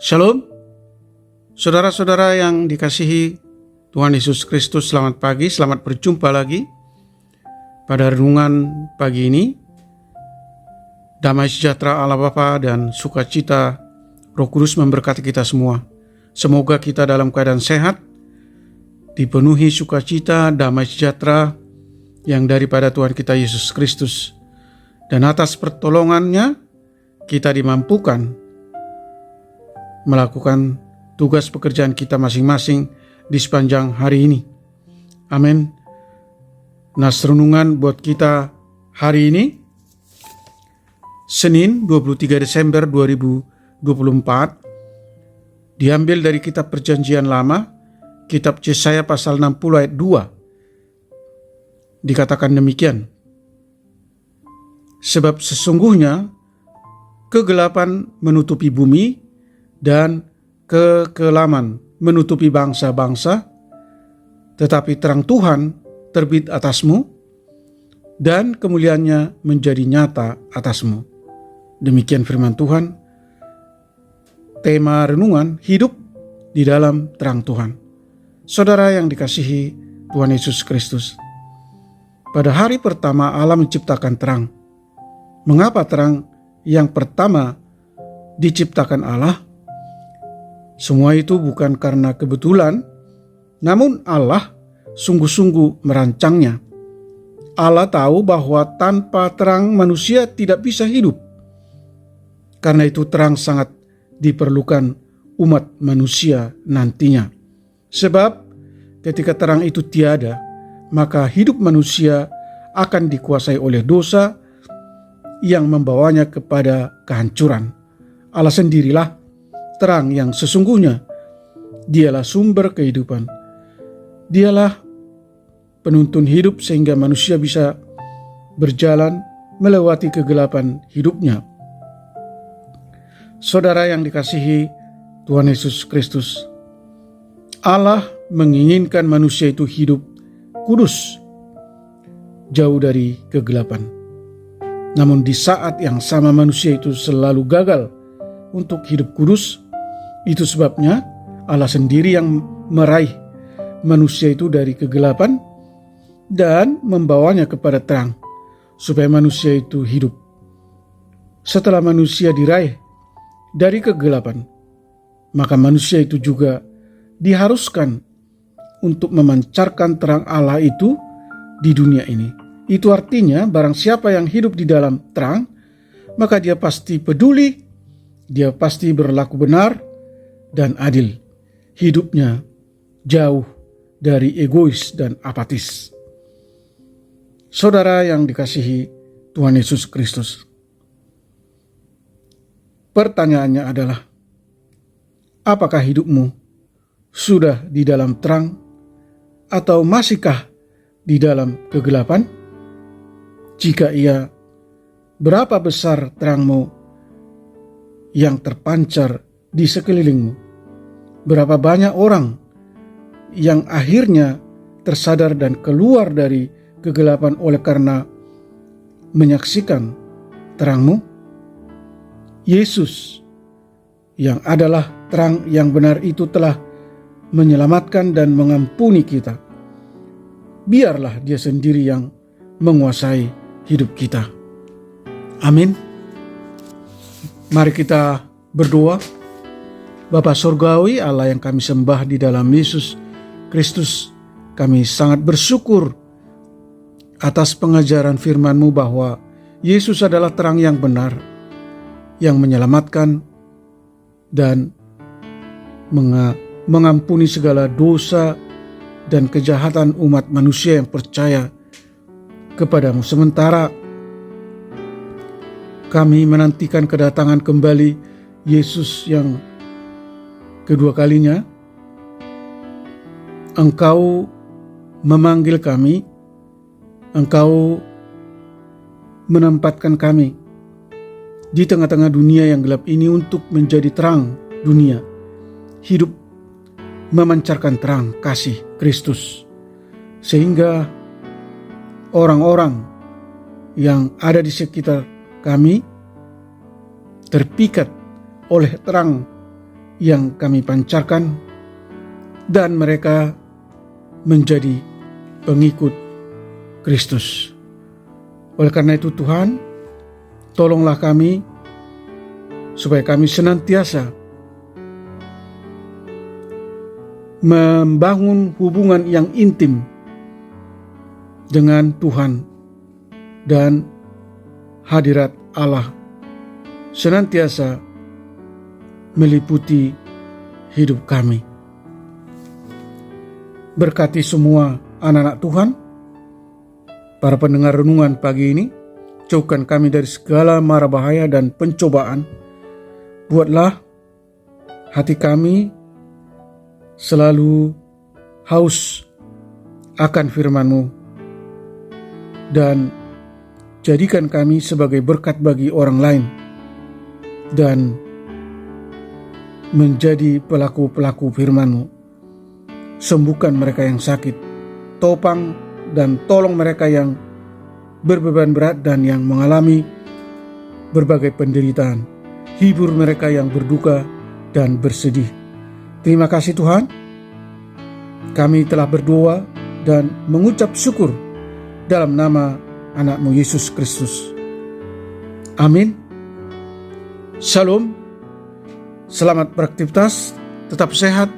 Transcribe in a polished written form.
Shalom, saudara-saudara yang dikasihi Tuhan Yesus Kristus, selamat pagi, selamat berjumpa lagi pada renungan pagi ini. Damai sejahtera Allah Bapa dan sukacita Roh Kudus memberkati kita semua. Semoga kita dalam keadaan sehat, dipenuhi sukacita, damai sejahtera yang daripada Tuhan kita Yesus Kristus. Dan atas pertolongannya kita dimampukan melakukan tugas pekerjaan kita masing-masing di sepanjang hari ini. Amin. Nas renungan buat kita hari ini, Senin 23 Desember 2024, diambil dari kitab Perjanjian Lama, kitab Yesaya pasal 60 ayat 2. Dikatakan demikian, sebab sesungguhnya kegelapan menutupi bumi dan kekelaman menutupi bangsa-bangsa, tetapi terang Tuhan terbit atasmu dan kemuliaannya menjadi nyata atasmu. Demikian firman Tuhan. Tema renungan, hidup di dalam terang Tuhan. Saudara yang dikasihi Tuhan Yesus Kristus, pada hari pertama Allah menciptakan terang. Mengapa terang yang pertama diciptakan Allah? Semua itu bukan karena kebetulan, namun Allah sungguh-sungguh merancangnya. Allah tahu bahwa tanpa terang manusia tidak bisa hidup. Karena itu terang sangat diperlukan umat manusia nantinya. Sebab ketika terang itu tiada, maka hidup manusia akan dikuasai oleh dosa yang membawanya kepada kehancuran. Allah sendirilah terang yang sesungguhnya. Dialah sumber kehidupan. Dialah penuntun hidup sehingga manusia bisa berjalan melewati kegelapan hidupnya. Saudara yang dikasihi Tuhan Yesus Kristus, Allah menginginkan manusia itu hidup kudus, jauh dari kegelapan. Namun di saat yang sama manusia itu selalu gagal untuk hidup kudus. Itu sebabnya Allah sendiri yang meraih manusia itu dari kegelapan dan membawanya kepada terang, supaya manusia itu hidup. Setelah manusia diraih dari kegelapan, maka manusia itu juga diharuskan untuk memancarkan terang Allah itu di dunia ini. Itu artinya barang siapa yang hidup di dalam terang, maka dia pasti peduli, dia pasti berlaku benar dan adil. Hidupnya jauh dari egois dan apatis. Saudara yang dikasihi Tuhan Yesus Kristus, pertanyaannya adalah, apakah hidupmu sudah di dalam terang atau masihkah di dalam kegelapan? Jika iya, berapa besar terangmu yang terpancar di sekelilingmu? Berapa banyak orang yang akhirnya tersadar dan keluar dari kegelapan oleh karena menyaksikan terangmu? Yesus yang adalah terang yang benar itu telah menyelamatkan dan mengampuni kita. Biarlah dia sendiri yang menguasai hidup kita. Amin. Mari kita berdoa. Bapa Surgawi, Allah yang kami sembah di dalam Yesus Kristus, kami sangat bersyukur atas pengajaran firman-Mu bahwa Yesus adalah terang yang benar, yang menyelamatkan dan mengampuni segala dosa dan kejahatan umat manusia yang percaya kepadamu. Sementara kami menantikan kedatangan kembali Yesus yang kedua kalinya, Engkau memanggil kami, Engkau menempatkan kami di tengah-tengah dunia yang gelap ini untuk menjadi terang dunia, hidup memancarkan terang kasih Kristus, sehingga orang-orang yang ada di sekitar kami terpikat oleh terang yang kami pancarkan, dan mereka menjadi pengikut Kristus. Oleh karena itu Tuhan, tolonglah kami supaya kami senantiasa membangun hubungan yang intim dengan Tuhan dan hadirat Allah senantiasa meliputi hidup kami. Berkati semua anak-anak Tuhan, para pendengar renungan pagi ini. Jauhkan kami dari segala mara bahaya dan pencobaan. Buatlah hati kami selalu haus akan firman-Mu, dan jadikan kami sebagai berkat bagi orang lain dan menjadi pelaku-pelaku firman-Mu. Sembuhkan mereka yang sakit, topang dan tolong mereka yang berbeban berat dan yang mengalami berbagai penderitaan. Hibur mereka yang berduka dan bersedih. Terima kasih Tuhan, kami telah berdoa dan mengucap syukur dalam nama anak-Mu Yesus Kristus. Amin. Shalom. Selamat beraktivitas, tetap sehat,